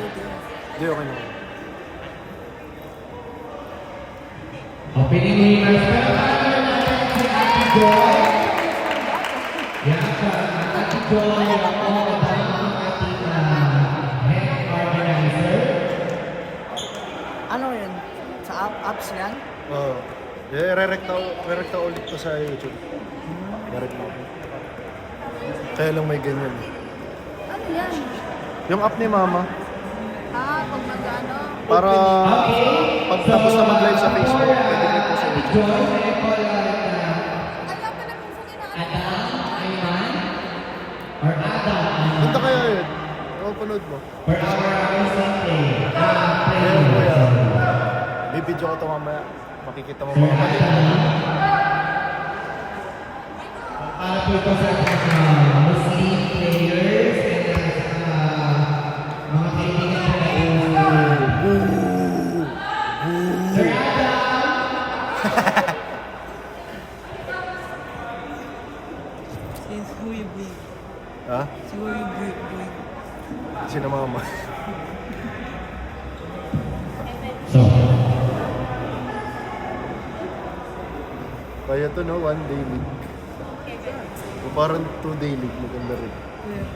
Hindi, okay na. Opening remarks. Pero paano natin si Ate Joy? Yan siya, Ate Joy, ako ang ating head organizer. Ano yun? Sa apps yan? Oo. Re-recta ulit ko sa YouTube. Re-recta ulit. Kaya lang may ganyan. Ano yan? Yung app ni Mama, Pag mag-ano? para pag tapos na mag-live sa Facebook, pwede ko po sa YouTube. Joy, may call Ano pa na minsan ginagawa? Adam Ayman or Adam Punta kaya yun. Panood mo. for our Sunday. Meron ko yan. Bibidyo ko ito mamaya. Makikita mo mga mali. Para po ito sa Muslim players and mga kaibigan ko na Sir Adam! Since who you believe? Ha? Si who you believe? Sino Mama? So, Kaya to no, 1 day league. O parang 2 day league. Maganda rin. Yeah.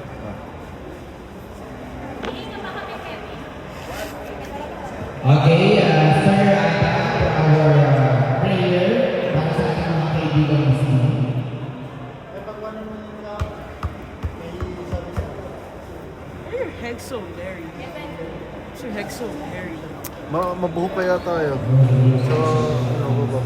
okay, Sir Adam for our prayer para sa ating mga kaibigan Muslim. Why your head so hairy? Why's your head so hairy? Mabuho kaya tayo. So, ano ba?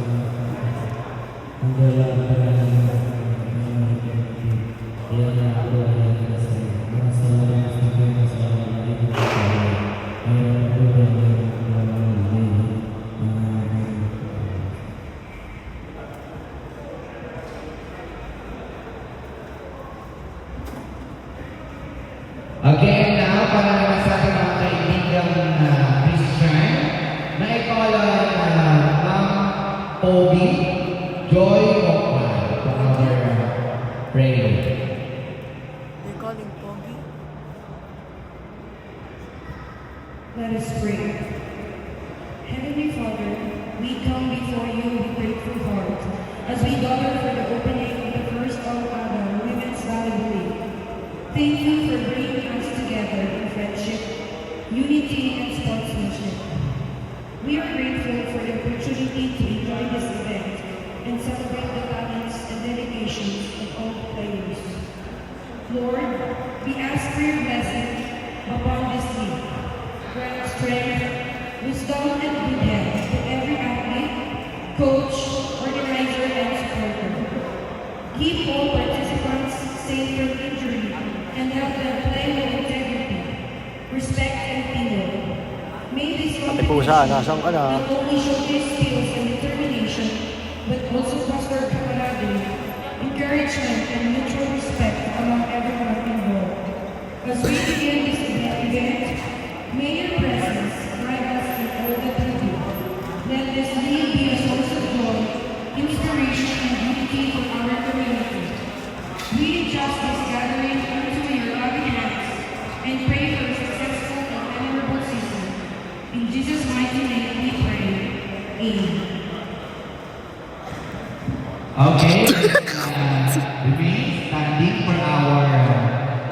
Again, now, para naman sa ating mga kaibigang Christian, na ikaw Ma'am Obi Joy Mokman for our prayer. They call him Pogi. Let us pray. Heavenly Father, we come before you with grateful heart as we gather for the opening of the first All-Ada Women's Volleyball League. Thank you for bringing us together in friendship, unity, and sportsmanship. We are grateful for the opportunity to enjoy this event and celebrate the talents and dedications of all players. Lord, we ask for your blessing upon this league. Grant strength, wisdom, and good health to every athlete, coach, organizer, and supporter. Keep all participants safe from injury and help them play with integrity, respect, and teamwork. May this Ate Pusa, nasaan ka na? not only showcase skills and determination, but also foster camaraderie, encouragement, and mutual respect among everyone involved. As we begin this event, may your presence guide us in all that we do. Let this league be a source of joy, inspiration, and unity for our community. We entrust this gathering into your loving hands and pray for a successful and memorable season. In Jesus' mighty name we pray. Amen. Okay, remain standing for our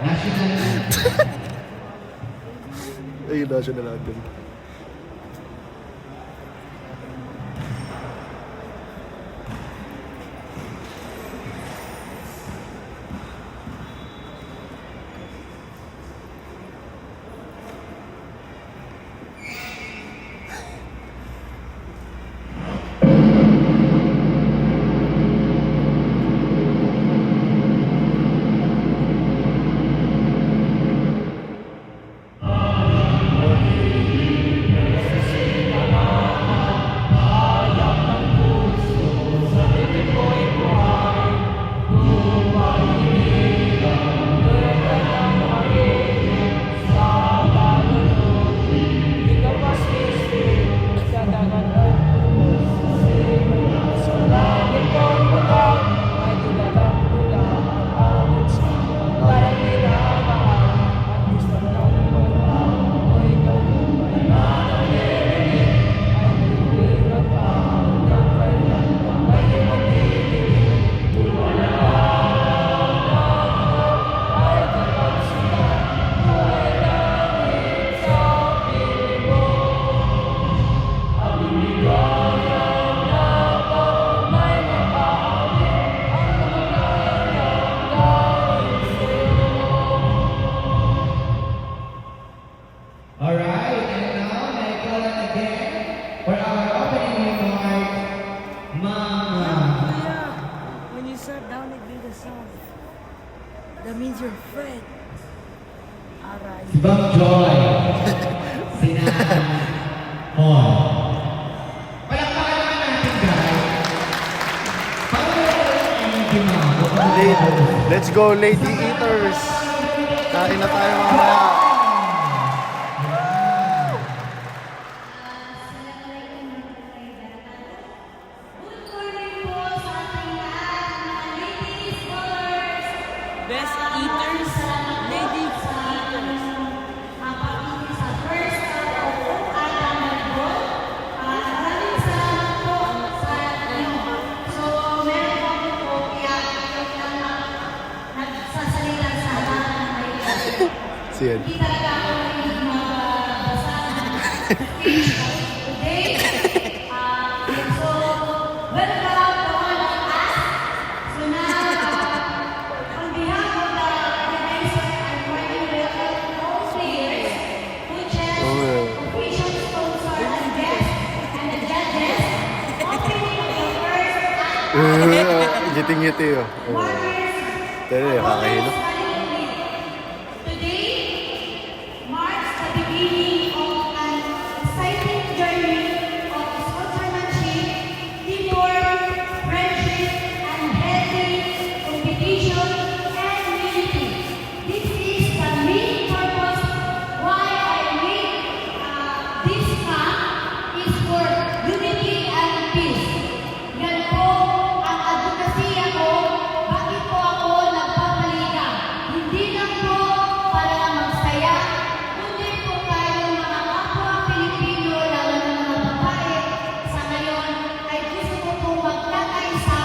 national Ayun, national anthem. Alright, and now, I call on again for our opening remarks, Mama. Yeah. When you sat down, it made a sound. That means you're afraid. Aray. Si Bang Joy. Sina Mon. Palakpakan naman natin, guys. Paano yung energy, Ma'am? Let's go, Lady Eaters! Kain na tayo mamaya. Best eaters, lady eaters. Siyan. Ngiting-ngiti oh. Pero nakakahilo. Today marks the beginning of an exciting journey of sportsmanship, teamwork, friendship, and healthy competition and unity. This is the main purpose why I made this camp is for unity and peace. Yan po ang advokasya ko. Bakit po ako nagpapaliga? Hindi lang po para magsaya, kundi po tayong mga kapwa Pilipino, lalo na mga babae, sa ngayon ay gusto ko po magkakaisa.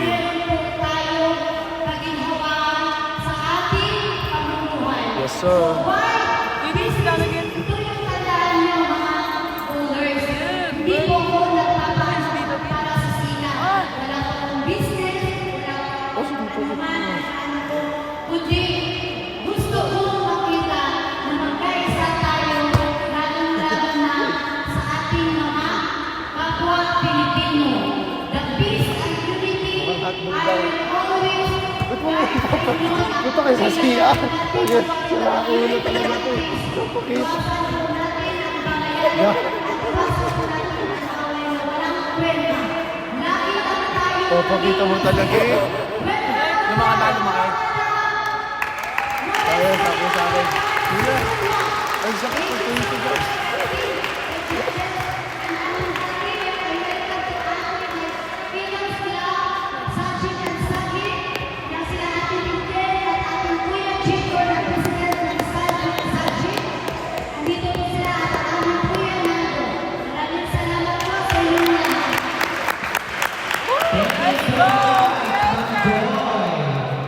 Meron po tayong kaginhawaan sa ating pamumuhay. Yes, sir. Why? Please, lalagyan. Ito yung tandaan niyo, mga owners. Hindi po ko nagpapahanap para sa sina. Wala po akong business, wala po akong naman, kundi gusto ko makita na magkaisa tayo, lalong-lalo na sa ating mga kapwa Pilipino. The peace and unity I will always Puto kayo sa siya. Sila ulo talaga ito. Pakita. Pakita mo talaga eh. Lumakay. Tayo, sabi sa akin. Sila. Ay, sakit ko. Thank you, guys.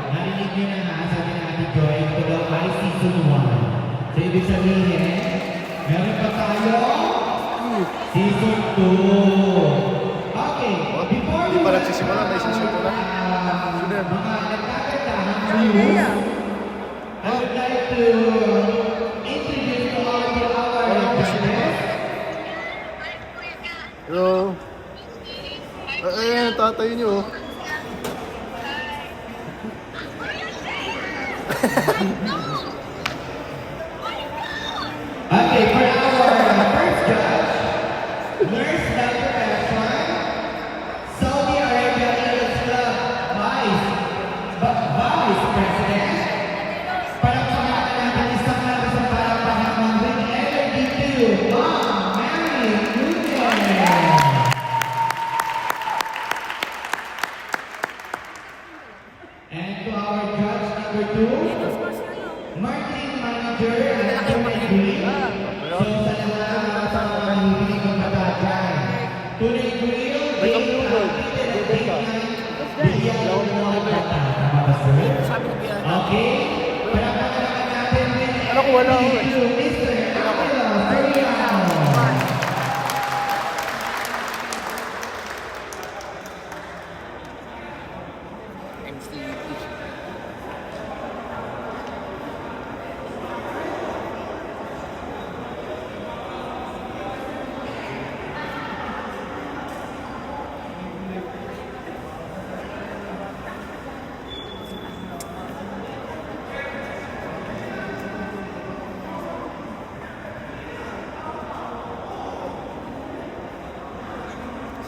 Narinig niyo na nga, sabi na Ate Joy, ito daw ay season 1. So, ibig sabihin, meron pa tayo season 2. Okay, before Hindi pa nagsisimula, may season 2 na. mga nagkakatahan news, I would like to introduce to our guest. Hello. Ayan, tatay niyo. Okay, for our first judge, Nurse Dr. Ashwan, Saudi Arabia Eagles Club Vice President. Palakpakan natin isang labas ang palakpakan ng Wing LRD2, Ma'am Mary Nunez. And to our judge number 2, Marketing Manager at Tunay Green. So sa lahat sa mga hihiling ng matagay. Tunay Green, they are treated at bigyan ng mga bata. Tama ba, sir? Okay. Palakpakan natin din. Ano ko wala ako eh. Mr. Angelo Soriano.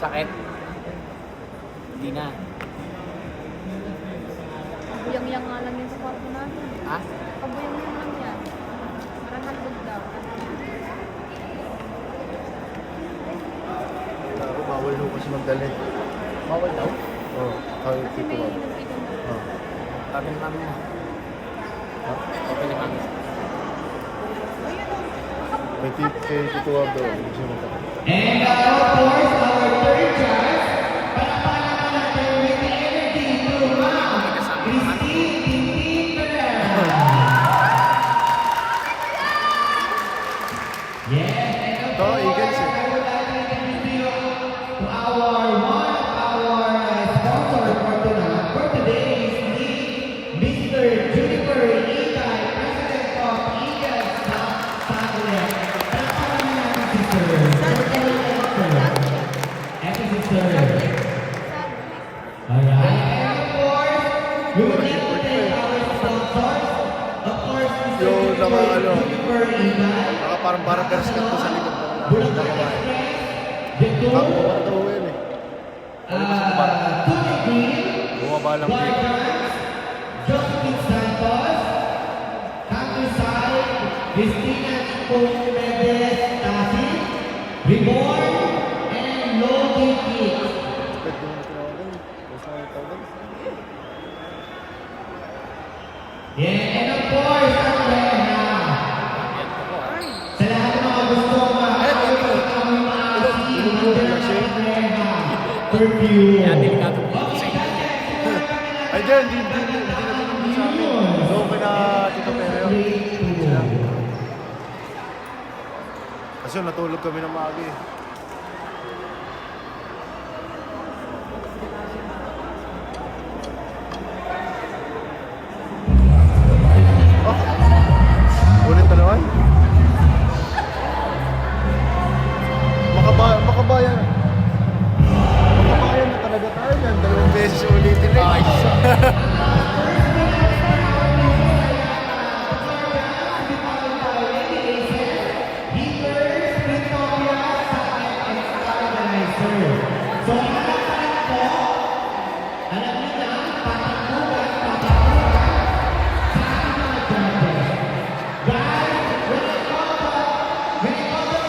Sakit. Hindi na. Kabuyang-yang nga lang yun sa kwarto natin. Ha? Kabuyang-yang lang yan. Parang handog daw. Bawal ho kasi magdala. Bawal daw. Oo, kahit Kasi dito may ba? nagtigan daw. Oo. Sabi ni mami mo. Sabi ni mami. Kay Tito Wab daw. Gusto mo ka. And of course, our third judge, palakpakan natin with energy to Ma'am Christine Tintin Pereira. Yes, and of Ito, course, Eagles eh. I would like to introduce you to our one of our sponsor for today's meet, Mr. Juniper Itay, President of Eagles Sagulet. Palakpakan natin si Sir. Happy sister. Alright. And of course, we would like to thank our sponsors. Of course, Mr. Yung mga ano, Juniper Itay, Baka parang barangers ka to sa likod ng Bulacan babae. Express, The Ako Tour, ba ito yun eh? Tony Green, Bumaba lang dito. Guardians, Josephine Santos, Countryside, Christina Pomedes Tasi, Reborn, and Lodi Kids. Ba't di mo na tinawagan? Tapos na tawagan? Yeah, and of course, ang Reha. Sa lahat ng mga gusto makakita kami maasin, nandiyan ang Reha. Perfume. Kaya delikado po ito sa inyo. Ay, dyan, hindi na pinag sa akin. So, kina Tito Pero. Kasi yun, natulog kami ng maaga eh. Oh, ulit na naman. Makabayan. Makabayan na talaga tayo yan. 2 beses ulitin eh. So, hinahanap po, alam niyo na, patakbuhan sa ating mga judges. Guys, when I call the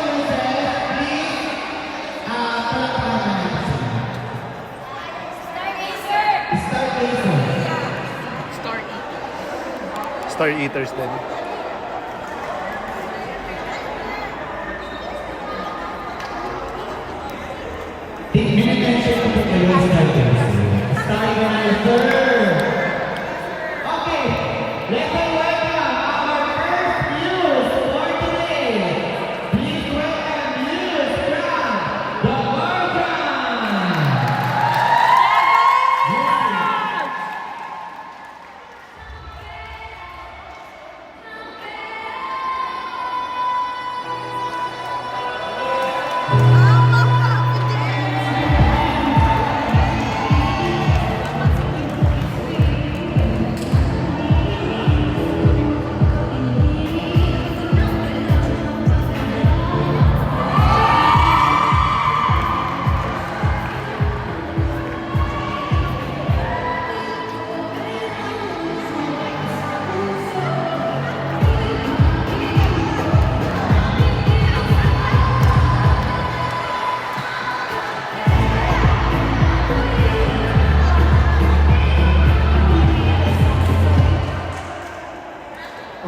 users, please, palakpakan natin sila. Stargazer. Star Eaters din. Minatensyon ko po kayo sa Stargazer. Okay, let's welcome our first news for today. Please welcome news from the Guardian.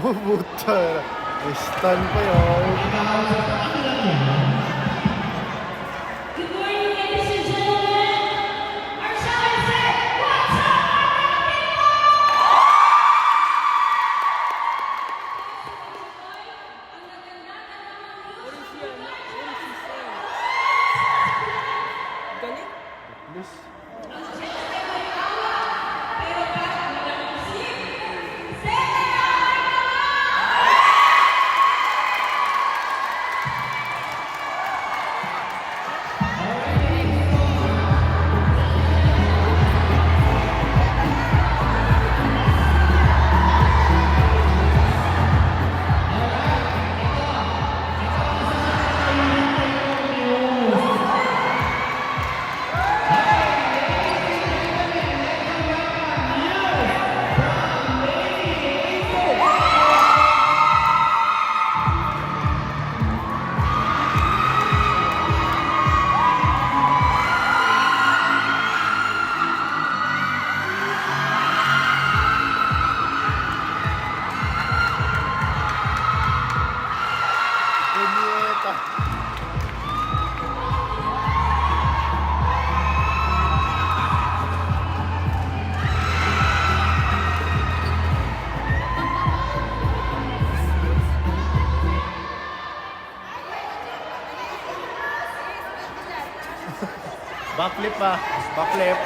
Oh, puta. Stun pa yun. Good morning, ladies and gentlemen. Or shall I say, what's up, Galit? pa. Backflip pa. Backflip.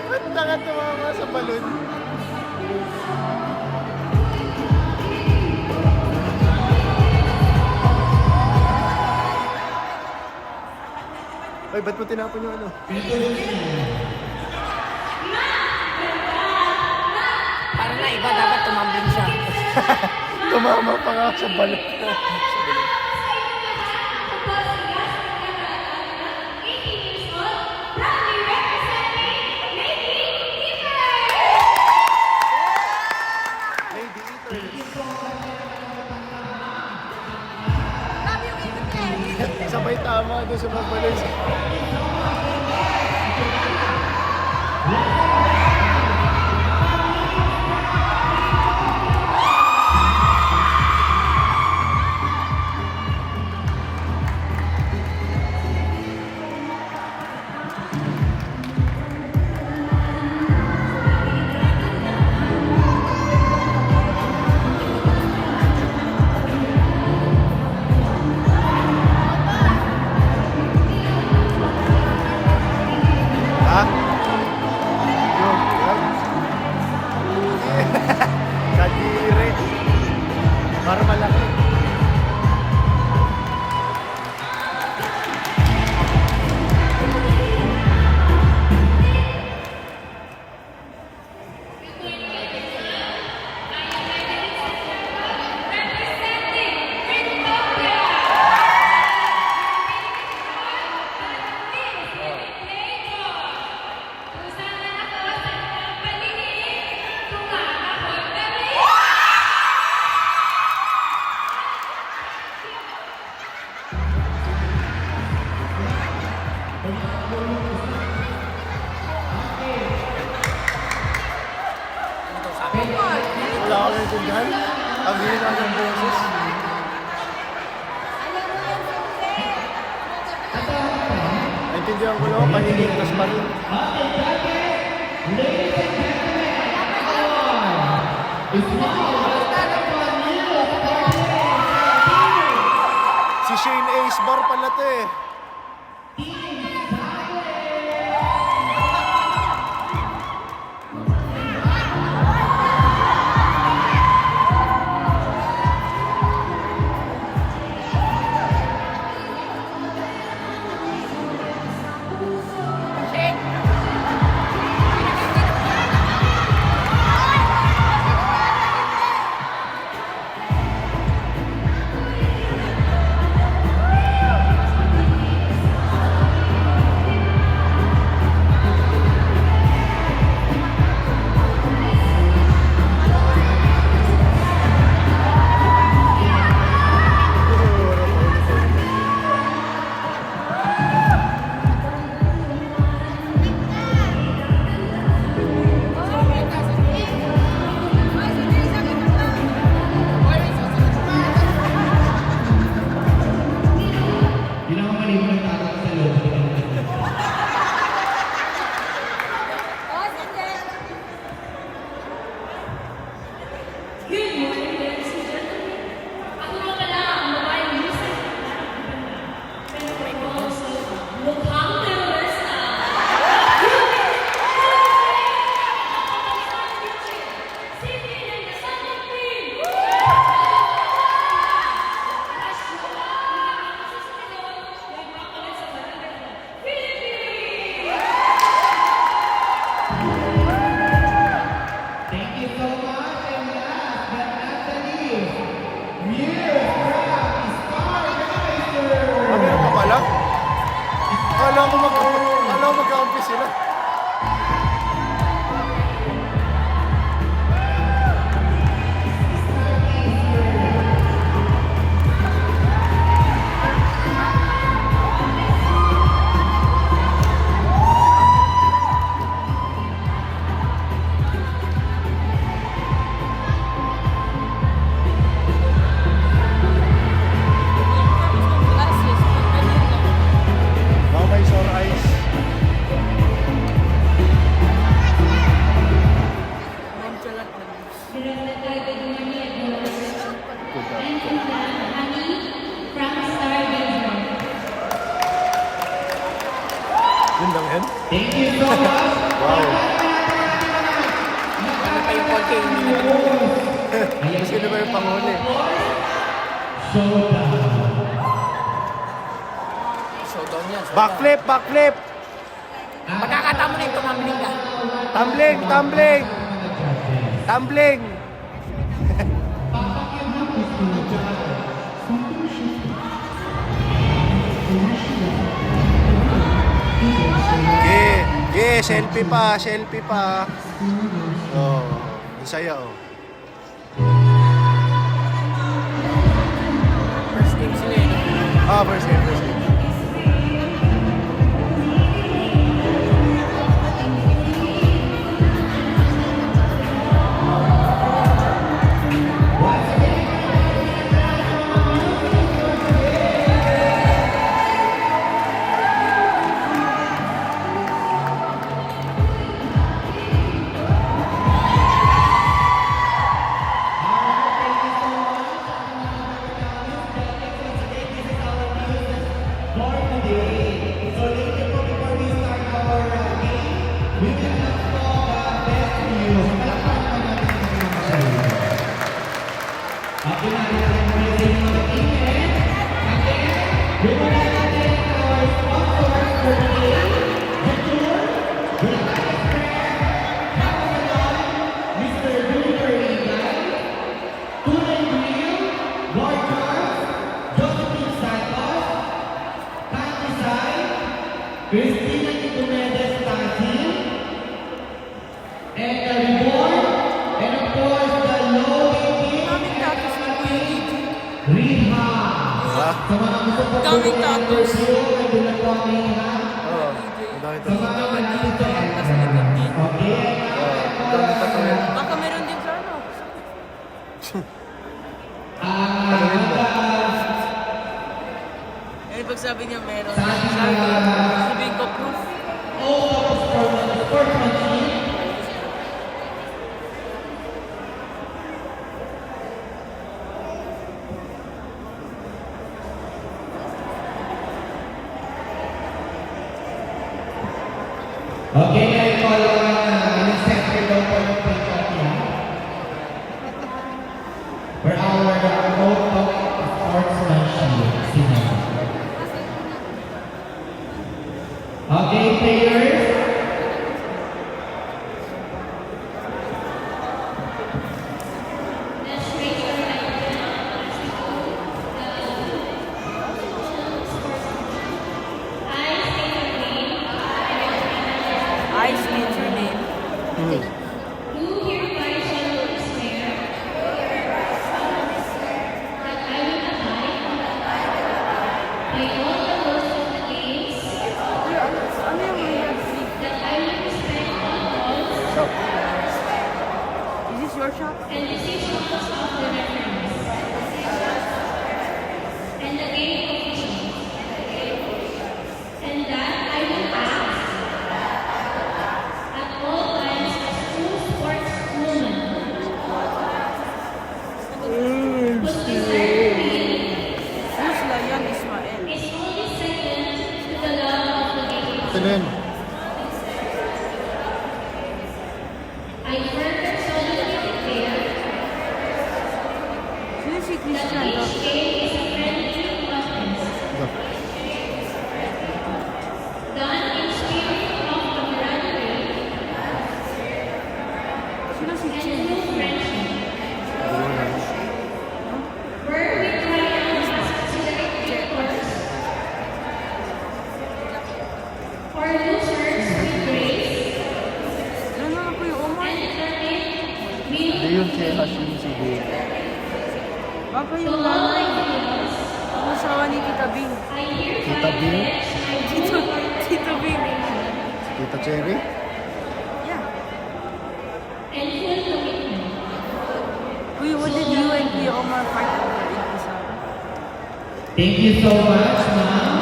Ba't ka tumama sa balon? Ay, ba't mo tinapon yung ano? Para na iba, dapat tumambling siya. Tumama pa nga sa balon. Lady Eaters. Sabay tama doon sa mga balon. Ha? Yung, kadiri. Para malaki. Wala ko naiintindihan. Ang hina ng boses. Naintindihan ko lang, paniligtas pa rin. Si Shane Ace Bar pala to eh. David Maniagos. And to Madam Honey from Stargazer. Yun lang yan? Thank you so much. Wow. Ano pa yung konti? Hindi na Ayan. Sino ba yung panghuli? Showdown. showdown yan. Backflip, backflip! Pagkakataon mo na yung tumambling ka. Tumbling, tumbling! Tumbling! Selfie pa, selfie pa. Oh, ang saya oh. First game sila eh. Ah, first game, first game. Christina Nicomedes Tazil, and the reward, and of course the low-rated Daming tattoos ng Kuya EJ. Riha. Ha? Sa mga gusto po Daming tattoos. nandun po ang Riha. Oo. Ang dami Sa to. mga nandito, Nasa likod din. okay, Ang dami to yan. Baka meron din sa ano. Tanungin mo. Eh, pag sabi niya meron, sabihin ko proof. okay, I call on Secretary Dr. Picatya for our oath of sportsmanship. Okay, players. Let's raise our right hand as we go I state your name. Do hereby solemnly swear that I will abide by all the rules of the games, Ano yung mga that I will respect all laws Is this your shop? and decisions of the referees, and the game officials, and that I will act at all times as true sportswoman, whose desired will Who's Layan Ismael? is only second to the love of the game. Tinin. I further solemnly declare Sino si that Christian? each game is a friendly contest, done in spirit of camaraderie Sino si and Chen? true friendship, where we triumph as considerate victors, for losers with grace, Ano na po yung Omar? and determined Hindi will yun si Hashim si Dave. Baka to yung all nanay. ideals. Ang asawa ni Tita Bing. I hereby Tita Bing? pledge my Tito, Tito Bing. Tita Cherry? Yeah. and full commitment. Kuya, what did you and Kuya Omar fight over in Isang? Thank you so much, ma'am.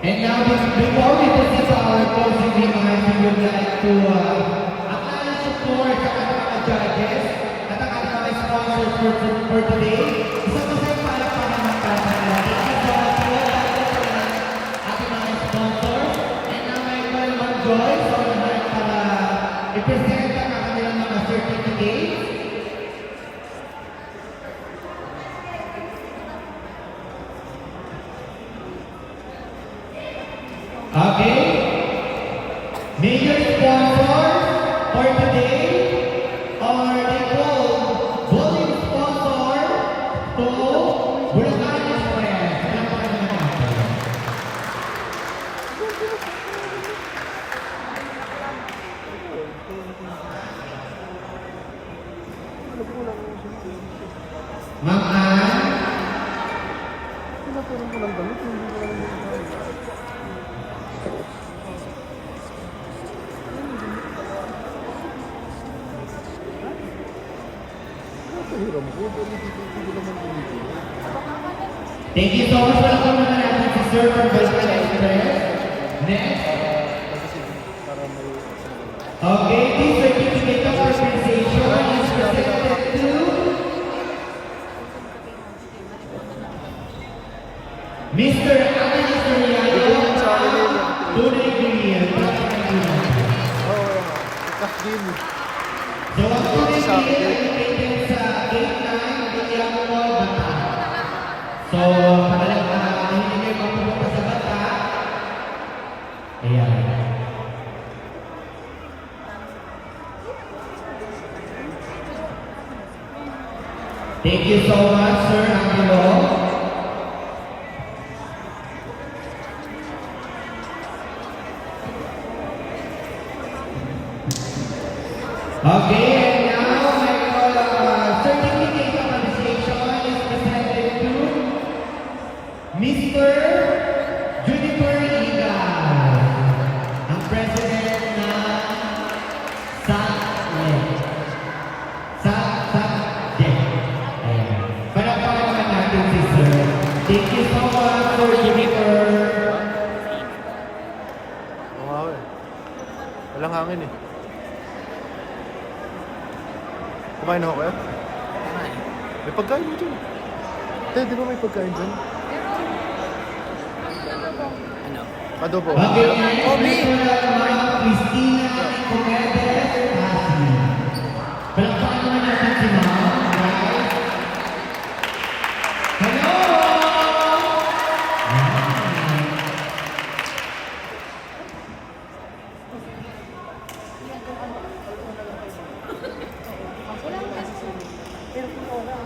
And now, before we proceed to our closing remarks, we would like to acknowledge, of course, for today. Isang masaya palakpakan ng kasa natin. Thank you so much po. Ating mga sponsors. And now may call Ma'am Joy sa lahat para i-present ang kanilang mga certificates. Okay. Major sponsors for today are the voting sponsor to Bulacan Express. Palakpakan naman natin. Ma'am Ann, Pinapunan ko ng damit, hindi ko lang Hiram ko, pero hindi ko naman pinipili. thank you so much. Welcome naman natin si Sir from Bulacan Express. Next. Para may... Okay, this certificate of organization is presented to Mr. Anthony Soriano, Tunay Green. Oo, kakdim. So, ang Tunay Green ay located sa 89 Guillermo Mall, Bata. So, panalang hindi kayo mapupunta sa Bata. Ayan. Thank you so much, Sir Angelo. Okay, and now my certificate of appreciation is presented to Mr. Juniper Igal, ang president ng SACLEC. SACLEC. Ayan. Palakpakan naman natin si Sir. Thank you so much, Sir Juniper. Oo nga eh. Walang hangin eh. Kumain ako kaya? May pagkain mo dyan. Te, di ba may pagkain dyan? Adobo. Okay, and Ma'am Cristina Comedes Asi. Palakpakan naman natin si Ma'am. Right? Hello!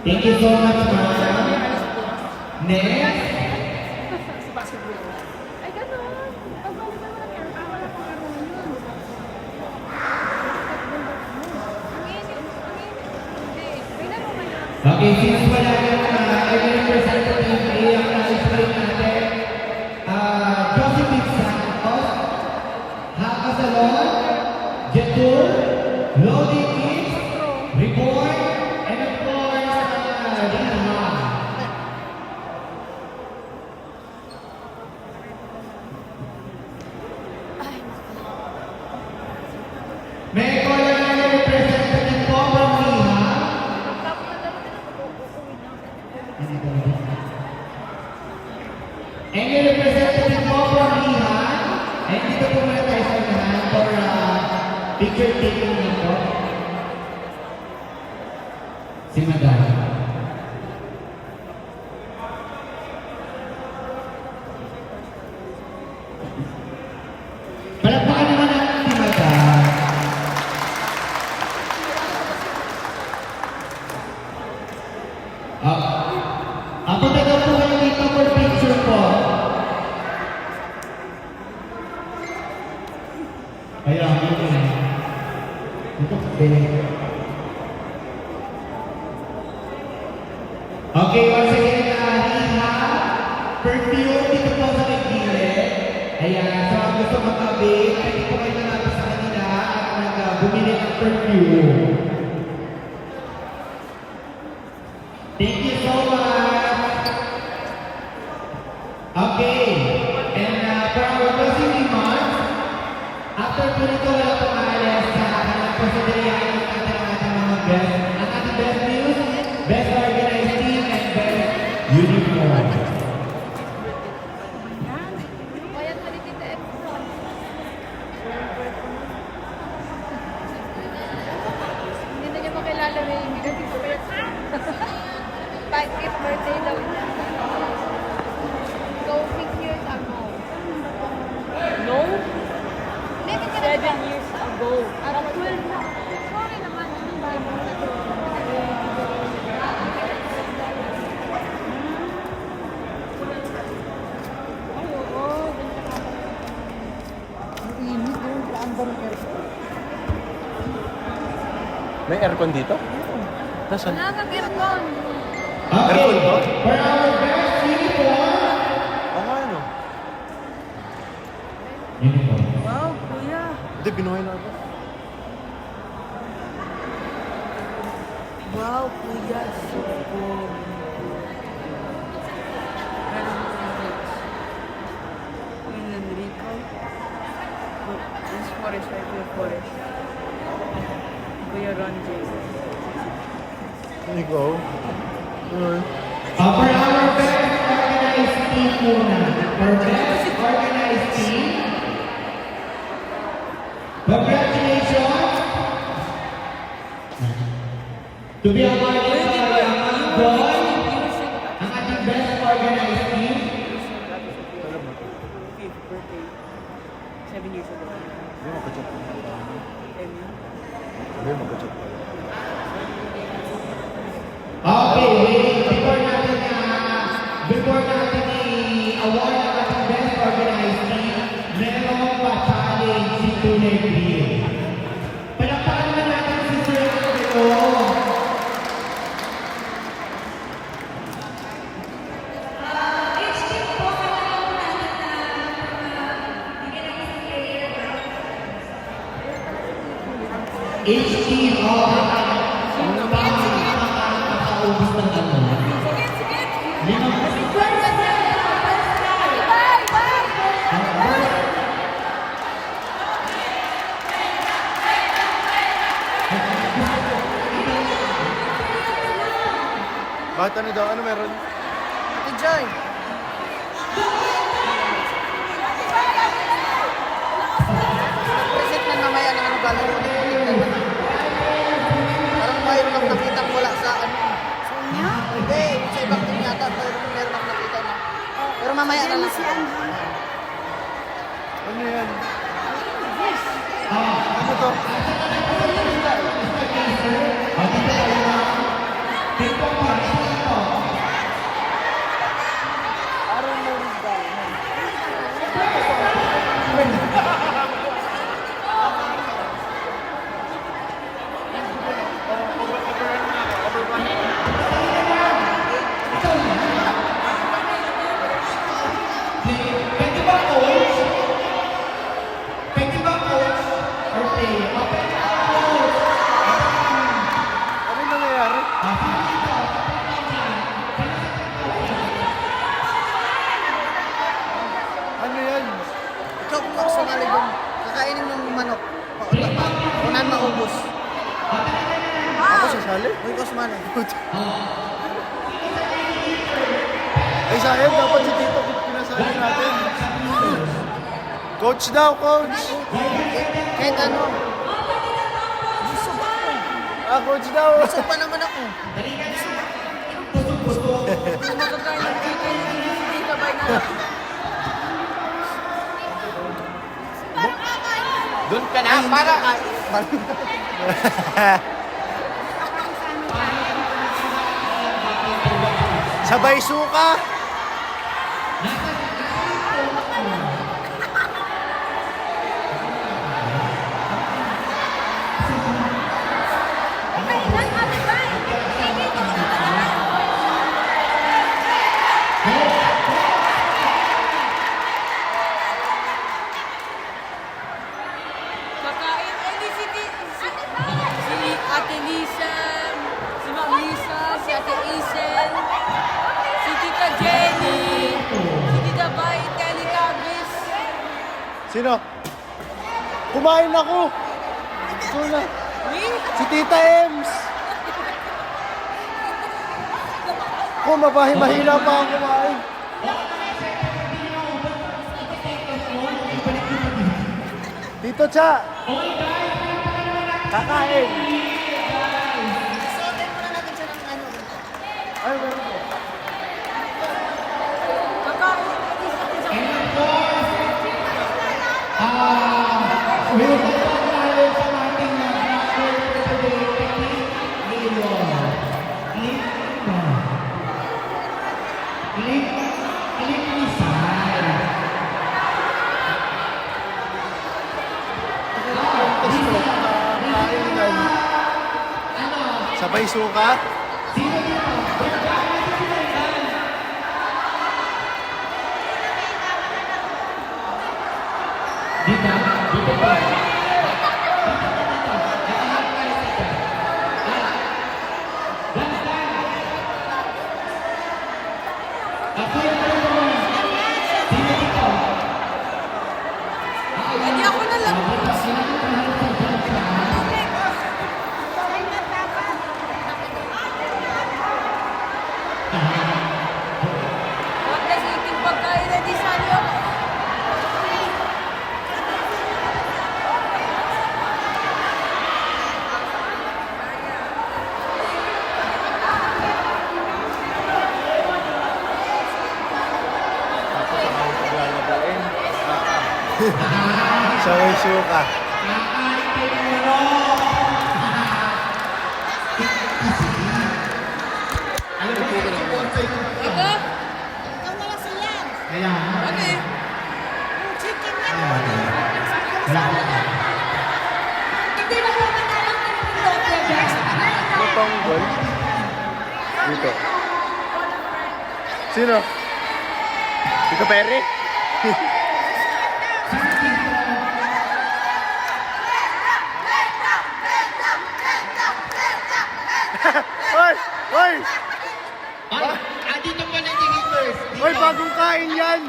Thank you so much, Ma'am. Next. Ay, gano'n. Pagbalik naman ng air, wala pang araw yun. Ang init. Hindi. Tingnan mo kaya. Okay, since wala yung every representative, i-explain natin. Josephine Santos, Haka Salon, Jetur, Loading Kids, Reborn, and of course, Rina. May caller na representative po from Rina. And yung representative po from Rina, and dito po muna tayo sa unahan for picture taking nito. Si Madam. Palakpakan naman natin si Madam. Ako taga po kayo dito for picture po. Ayan, ito na. Ito kasi. Okay, once again, Rina, perfume dito po sa nagdile. Ayan, so ang gusto magkabit, pwede po kayo nalapit sa kanila at bumili ng perfume. Thank you so much. Okay, and for our closing remarks, after po nito wala pong aalis sa kanilang considerations natin ang ating mga guests. Ang ating best news, best 25th birthday daw niya. So, 6 years ago. No? Hindi, hindi ka 7 years ago. At 12 na. Sorry naman. Anong Bible na to? Ay, oo. Ang init yung under aircon. May aircon dito? Nasaan? Wala kang aircon. Okay, for our best uniform. Ano? Uniform. Wow, kuya. Hindi, binuhay na ako. Wow, kuya. So cool. Queen Enrico. Look, this forest right here, forest. Kuya Ron J. Ikaw? For our best organized team muna. For best organized team. Congratulations. To be awarded by Yaman Boy, ang ating best organized team. Fifth birthday. 7 years ago. Hindi, magka-chat pa. Emmy. Hindi, magka-chat pa. Okay, wait. Before natin i-award ang ating best organized team, meron pa challenge si Tunay Bill. Palakpakan naman natin si Sir Andrew. Each team po, kailangan po natin bigyan ng isang player. Each team, nakakaubos ng ano. Sige, sige. Limang Bye, bye. Bakit ano daw? Ano meron? Ate Joy. Present na mamaya ng ano gano'n mo. Parang mayroon lang nakita wala sa ano. Sa niya? Hindi, sa ibang team yata. Meron lang nakita na. Pero mamaya na lang. Ano yan? Ano to? Parang meron daw. Pwede ba coach? Pwede ba coach? Or player? Ano nangyayari? Ano yan? Ikaw kung ako sumali doon, kakainin ng manok. Unan maubos. Ako sasali? Huwag ikaw sumali. Ay, sayang. Dapat si Tito pinasali natin. Coach daw, coach! Kahit ano. Coach daw! Busog pa naman ako. Magkakain ng chicken. Hindi kabay na. Doon ka na, para ka! Sabay suka! Kakain. Si Ate Lisa, si Ma'am Lisa, si Ate Isel, si Tita Jenny, si Tita Bay, Telecabis. Sino? Kumain ako! Ito na. Me? Si Tita Ems! Kung mahila pa ako kumain. Tito Cha! Kakain! Sotin muna natin siya ng ano. Ay, meron po. Sabay suka. Sino dito? Dito? Dito po. Hindi ako na lang. Huwag na siting pagkain na di sa'yo. Sabay suka. Ika? Ikaw na lang sila. Kaya, Okay. Chicken yan. Hindi ba ito matalang Lutong gold. Dito. Sino? Tito Perry? Hoy! Hoy! dito po na yung first. Hoy, bagong kain yan!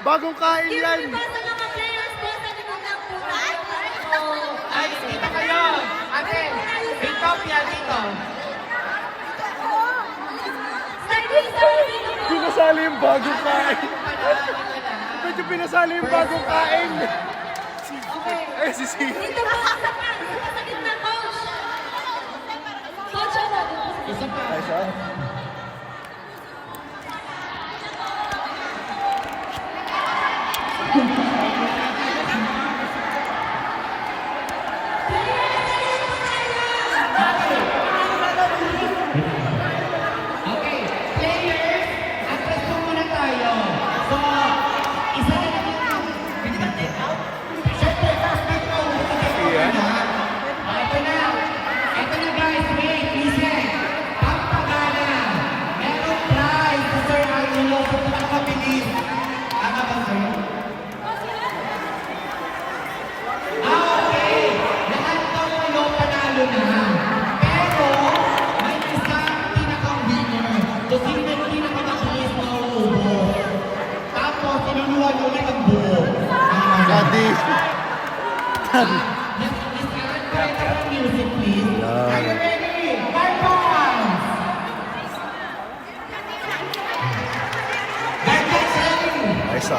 Bagong kain yan! Basta mga players po sa likod ng kulay. Ay, dito kayo. Ate, may kopya dito. Pinasali yung bagong kain! Medyo pinasali yung bagong kain! Ay, si Sia. Dito po sa sakit na coach. Coach, ano? Isa pa. Ay, siya. Okay, players, atras po muna tayo. So, isa na lang yung Siyempre, first beat po. Ito na. Ito na guys, wait, listen. Pampagana. Merong prize sa Sir Angelo sa pinakabilis. Tama ba, sir? Okay. Lahat daw kayo panalo na. Pero, may isang pinaka-winner. So, sino yung pinakamabilis na uubos? Tapos, tinuluan ulit ang buo. Daddy. Let's add better music, please. Are you ready? Performance! Guys, ready? Ay, sa.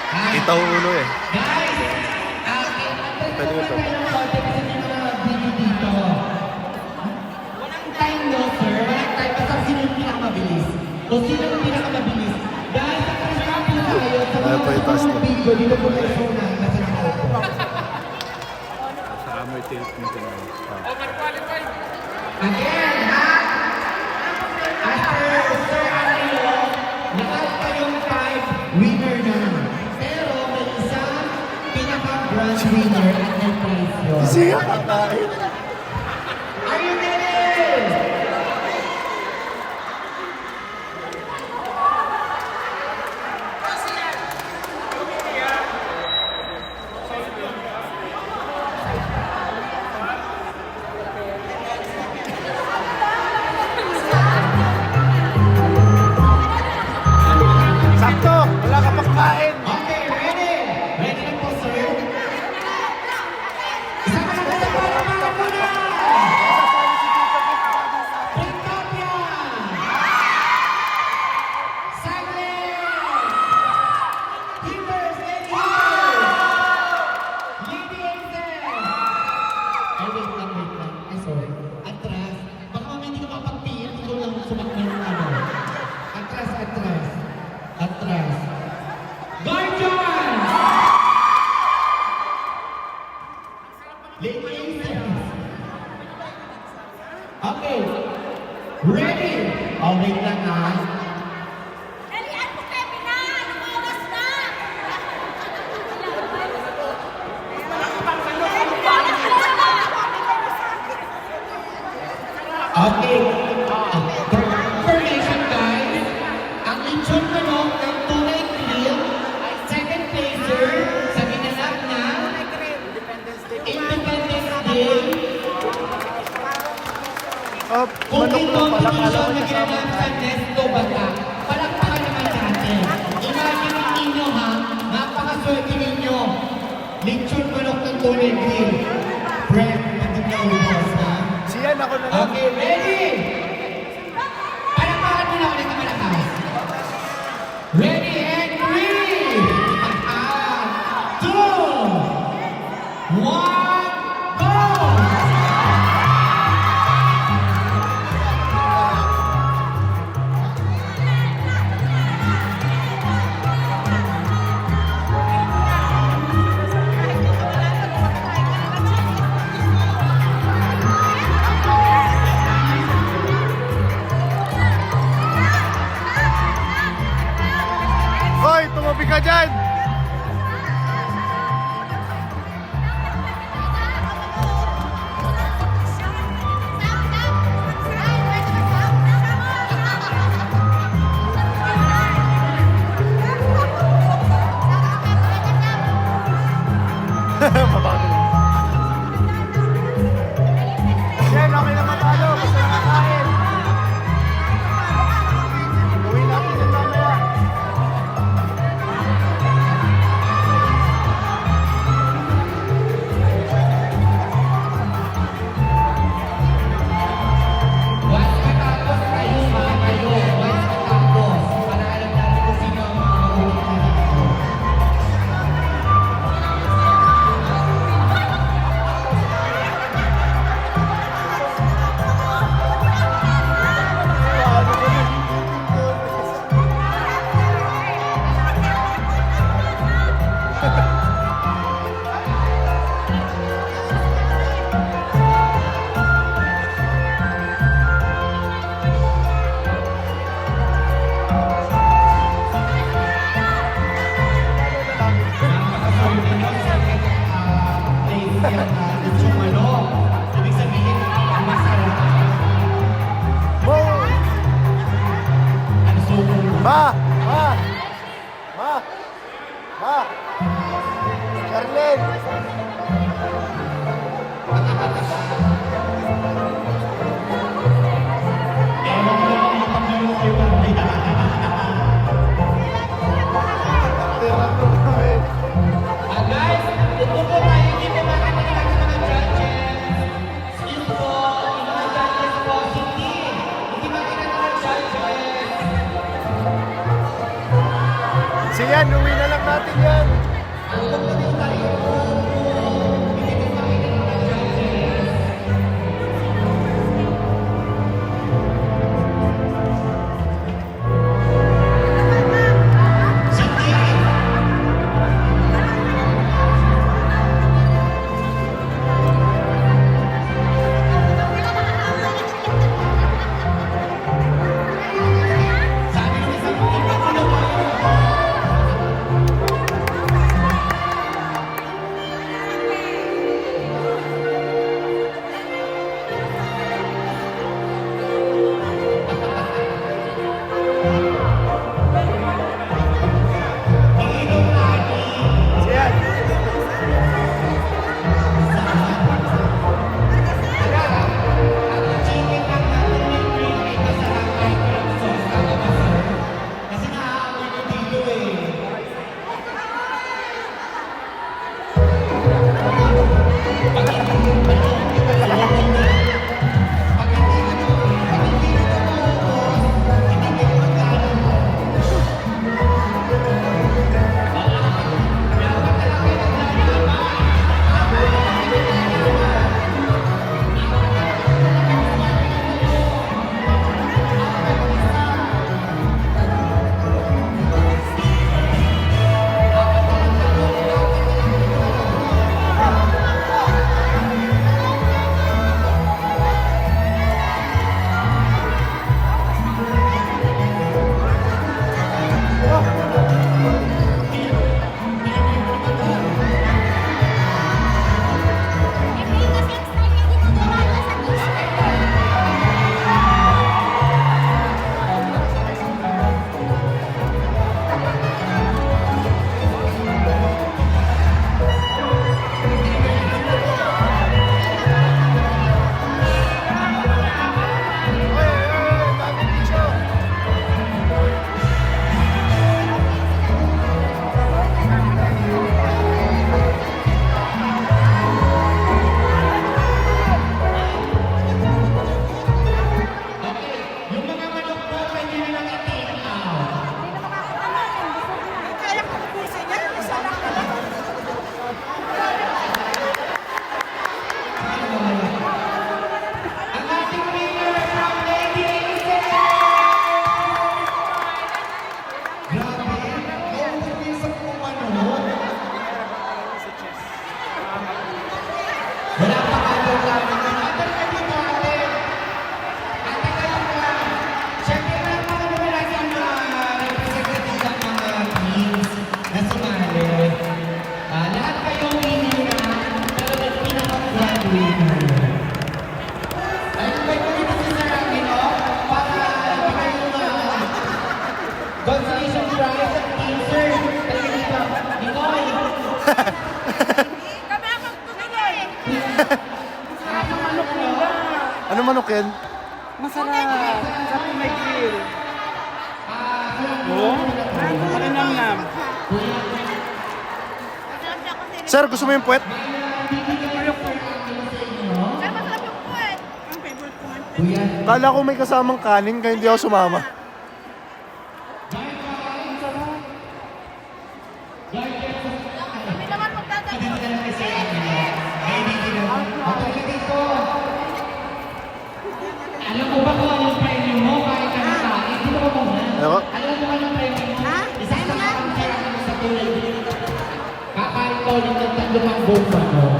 Kita ko ulo eh. Guys, Pwede mo to. walang time no, sir. Walang time. Basta sino yung pinakamabilis. Kung sino yung pinakamabilis. Guys, sa po tayo sa Ayaw pa itaas to. video dito po sa zona. Nasa nakaupo. Saka may tilt nito na. Again, ha? After Sir Angelo, lahat kayong 5 winner na. Pero may isang pinaka-grand winner at nag-prize yun. Siya kakain. Are you ready? Sakto! Wala ka pang kain! Okay, ready? Ready na po, sir? Isa ka na sa para muna! Pintopia! Saglit! Timbers, let's go! Lady Angel! Ay, wait lang. Ay, sorry. Atras. Baka mamaya hindi ka mapagpiit, ikaw lang sumakbo ng ano. Atras. Atras. Guardians! Lady Angel! Okay. Ready? Oh, wait lang ha. Dalian mo, Kevin, na! Lumawas na! Kung manok ito lang ang pala, kala ilusyon ko na kasama ginagawa na. sa Nesto Batak, palakpakan naman natin. Imagine ninyo ha, napakaswerte ninyo. Lechon manok ng Tony Grill. Bread, hindi na ubos ha. Siyan ako na lang. Okay, ready? Palakpakan mo na ulit ang malakas. Ready and 3, 2, 1, go! Hoy, tumabi ka dyan! Mabagal. Yan, okay na matalo. Basta nakakain. Gawin natin yan mamaya. Once matapos kayo, mga kayo. Once matapos, para alam natin kung sino ang mga mahuhuli dito. Napakaswerte nyo sa place yan na lechon manok. Ibig sabihin, masarap. Wow! Ang suko. Ma! Ma! Ma! Ma! Charlene! Ewan ko lang kung mapaglaro kayo mamaya. Guys, ito po tayo, hindi po makakita ng mga judges. Excuse po, yung mga judges po, hindi makita ng mga judges. Siyan, uwi na lang natin yan. Ang ganda po tayo po, hindi po makita ng mga judges. Sandali! Sabi ng isang ipagulo ko. Invite ko dito si Sir Angelo para ibigay yung consolation prize at team, sir. Halika dito. Nicole. Kami ang magtutuloy. Ano manok yan? Masarap. Sarap may grill. Oo? Marinam-nam. Masarap siya kasi. Sir, gusto mo yung puwet? Sir, masarap yung puwet. Ang favorite ko man. Kuya. Kala ko may kasamang kanin kaya hindi ako sumama. Kami naman magtatagal. Halika dito. Alam mo ba kung anong premyo mo kahit ano kain? Dito ka muna. Ano? Alam mo kung anong premyo mo? Ha? Isang kasama sa tulad. Kakain ka ulit ng 3 bomba mo.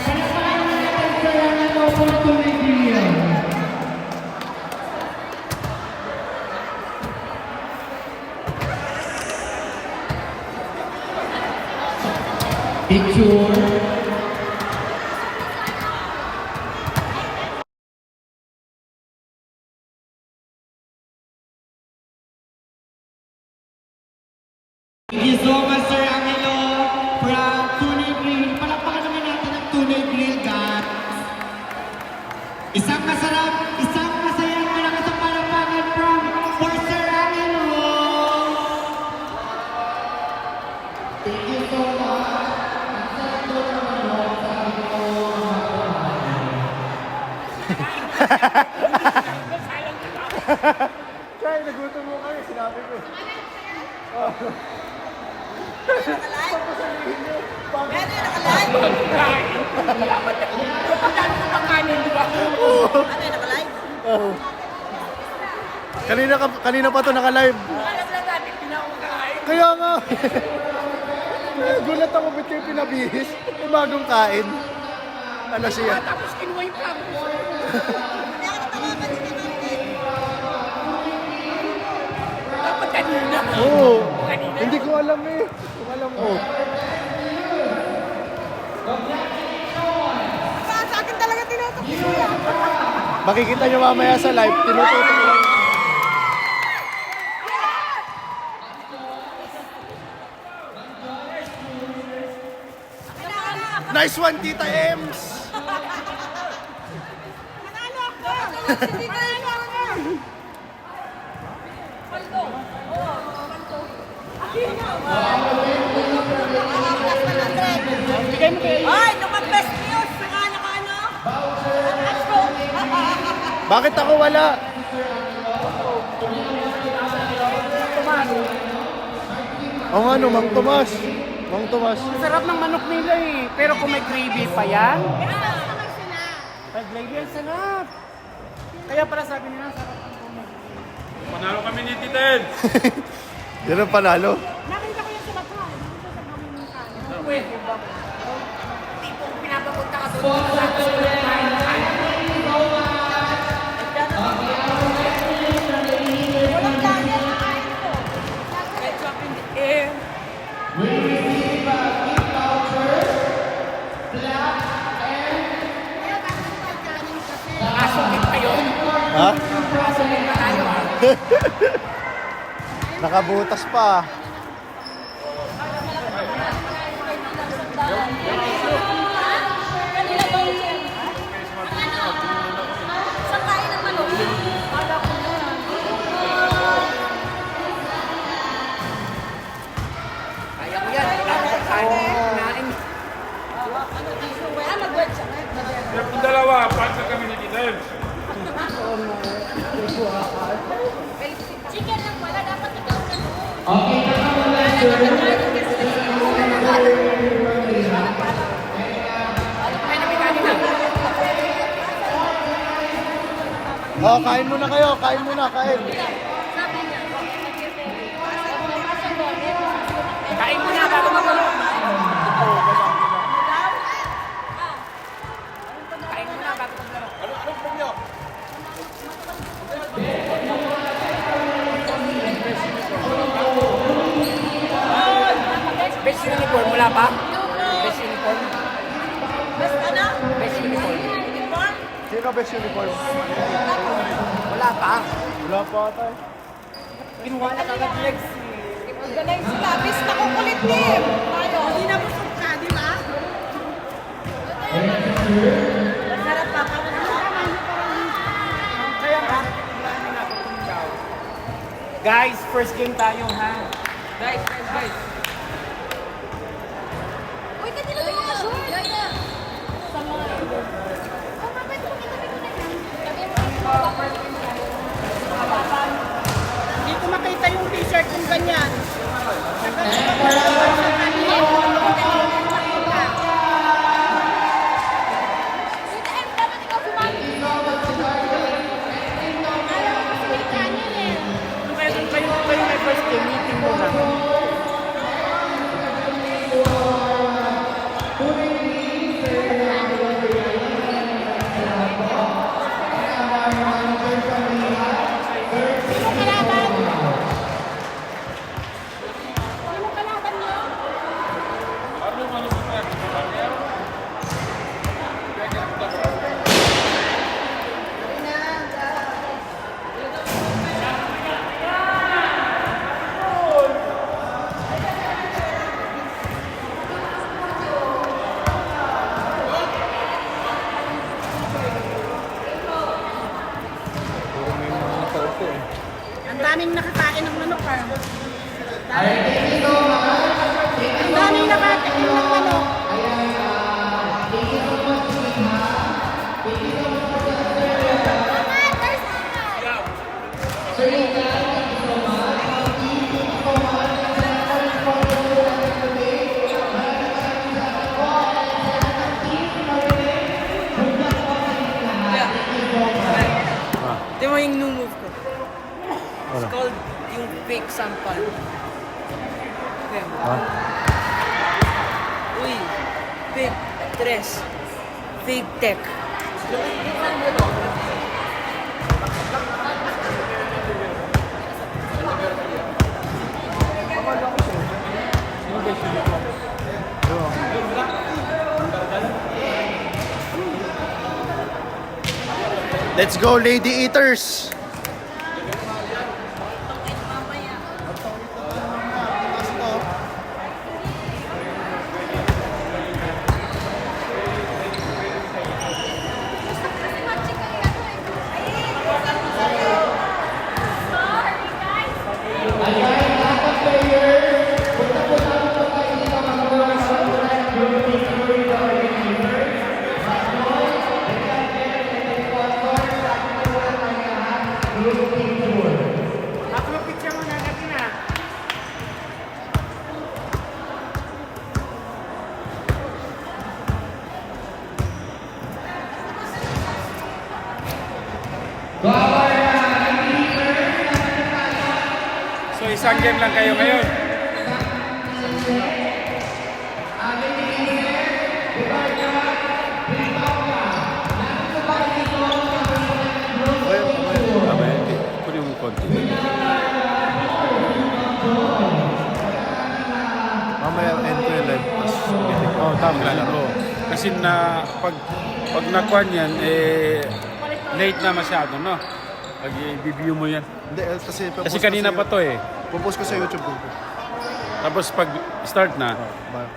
Kaya paano natin sir ang ano for tulad niyo? Picture. Thank you so much, Sir Angelo, from Tunay Grill. Palakpakan naman natin ang Tunay Grill, guys. Isang masarap, isang masayang malakas ang palakpakan from for Sir Angelo. Thank you so much. Ang sarap doon naman, no? Sabi ko, Kaya nagutom mo kayo, sinabi ko. Oh. Kanina pa to naka-live. Kaya nga. Gulat ako ba't kayo pinabihis? May bagong kain. Ano siya? Tapos kinuha yung plum. Dapat kanina. Oo. Hindi ko alam eh. Kung alam ko. Sa akin talaga tinutok. Makikita nyo mamaya sa live. Tinututok lang. Nice one, Tita Ems! Nanalo ako. Hindi ka nanalo ako. Paldo. Oo, paldo. Bigay mo kayo. Ay, nung mag-best news, saka naka ano? Bakit ako wala? Oo nga no, Mang Tomas. Mang Tomas. Sarap ng manok nila eh. Pero kung may gravy pa yan, may gravy yan sarap. Kaya pala sabi nila, sarap ang manok. Panalo kami ni Titen. Yan ang panalo. Nakita ko yung sa bata. Nakita sa kami ng kanin. Pwede ba? Tipong pinapapunta ka doon. Walang kanin. Kain ko. Ketchup in the air. Kaya bakit ko kanin kasi? Asukit kayo. Ha? Asukit na tayo ah. Nakabutas pa. Kanila ba yun? Saan kain ng manok? Kala ko na. Kaya ko yan. Kain. Nag-wed siya. Yung dalawa, partner kami ni Titen. Chicken lang wala. Dapat ikaw na doon. Okay, nakamula, sir. Oh, kain muna kayo. Kain muna, kain. Kain mo na bago magulo. Kain mo na bago magulo. Best uniform, wala pa? Best uniform. Best pinaka-best uniform? Wala pa. Wala pa tayo. Kinuha na kagad legs. Organize sila. Bis nakukulit din. Tayo. Hindi na busog ka, di ba? Masarap pa. Kaya nga. Guys, first game tayo ha. Guys. Uy, kanila ba yung short? Sa mga... Oh, mabait mo. Kitabi ko na yan. Hindi ko makita yung t-shirt kung ganyan. Kayo may first game meeting muna. Sino kalaban? Sino kalaban niyo? Ang daming nakakain ng manok ha. Ang daming nakakain ng manok. Ito mo yung new move ko. It's called yung fake sampan. Okay. Uy, fake tres. Fake tech. Let's go, Lady Eaters! Ako yung picture mo na natin na. So isang game lang kayo ngayon. Kunin mo konti. Mamaya end ko yung live. Oh, tama lalaro. Kasi na pag nakuha yan, late na masyado, no? Pag i-review mo yan. Hindi, kasi Kasi kanina pa to eh. Pupost ko sa YouTube ko. Tapos pag start na, Bye.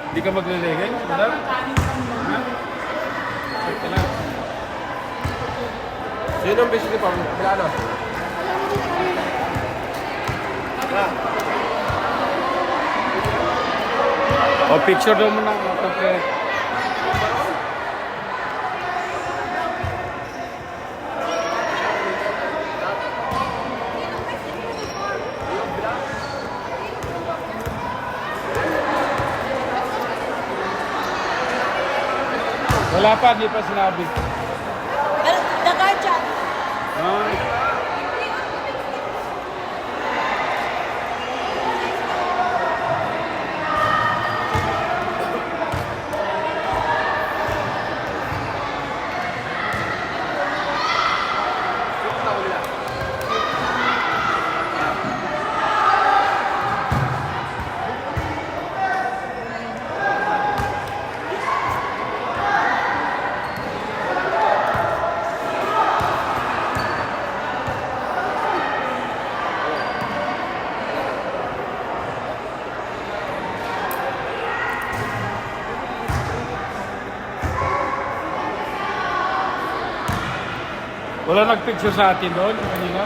hindi ka magliligay? Wala? Ha? Ito na. Sino ang basic pa? Milano? O, picture daw mo na. Okay. Wala pa, hindi pa sinabi. The guardian. Ah. Wala nag-picture sa atin doon kanina?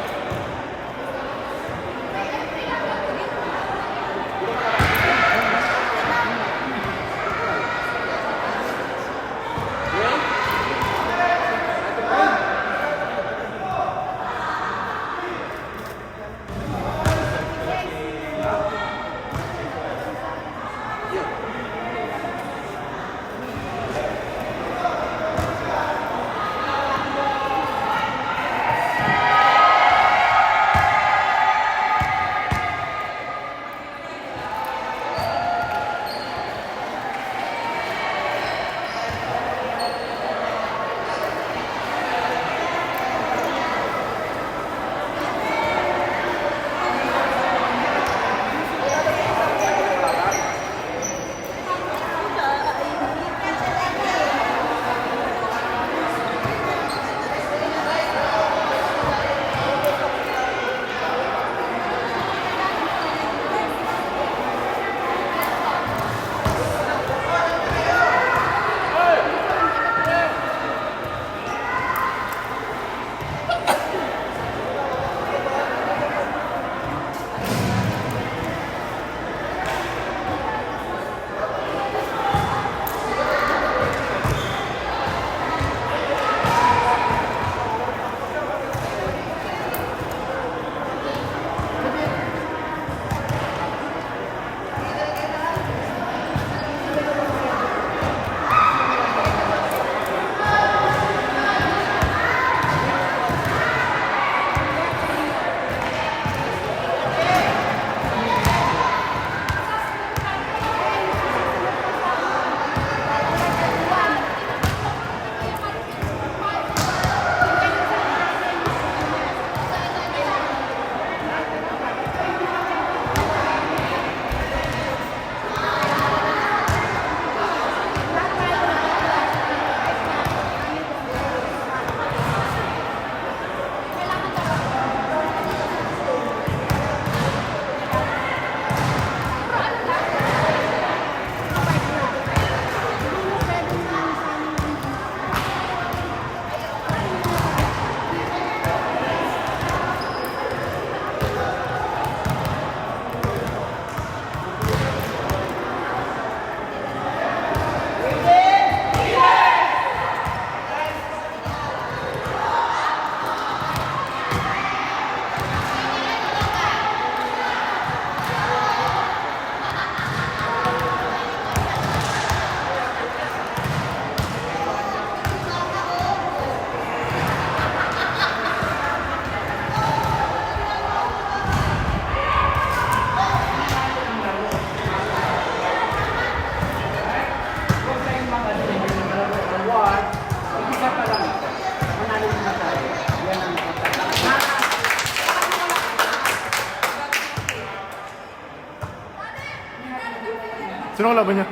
Sino kalaban niya?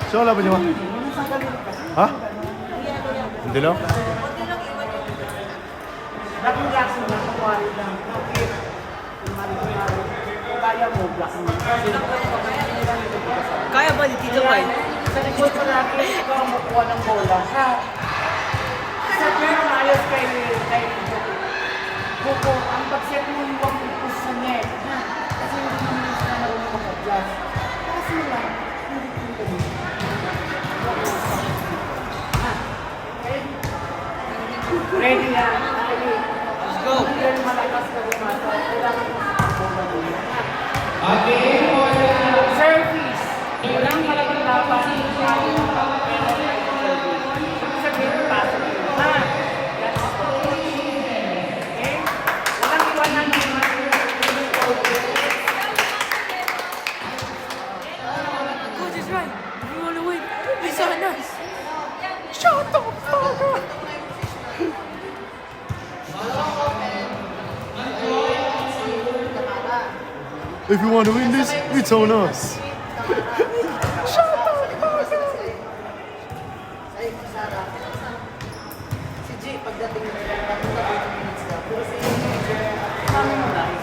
Sino kalaban niya? Ha? Hindi lang? Nag-reaction na ako lang. Kaya mo, black mo. Kaya ba ni Tito Boy? Sa likod ko natin, ikaw ang makuha ng bola. Ha? Sa pero ayos kay Buko, ang pag-set mo yung wag push sa net. Ha? Kasi hindi naman sila marunong mag-adjust. Kasi lang, hindi ko ganun. Ha? Ready na. Let's go. Hindi malakas ka bumata. Kailangan mo sa bola nila. Okay, for the Service. Walang malaking laban. Sabihin mo pa. Ha? Okay? Walang iwanan ng mga Coach is right. We want to win. It's on us. Shut the fuck up. If you want to win this, it's on us. Sabi mo na.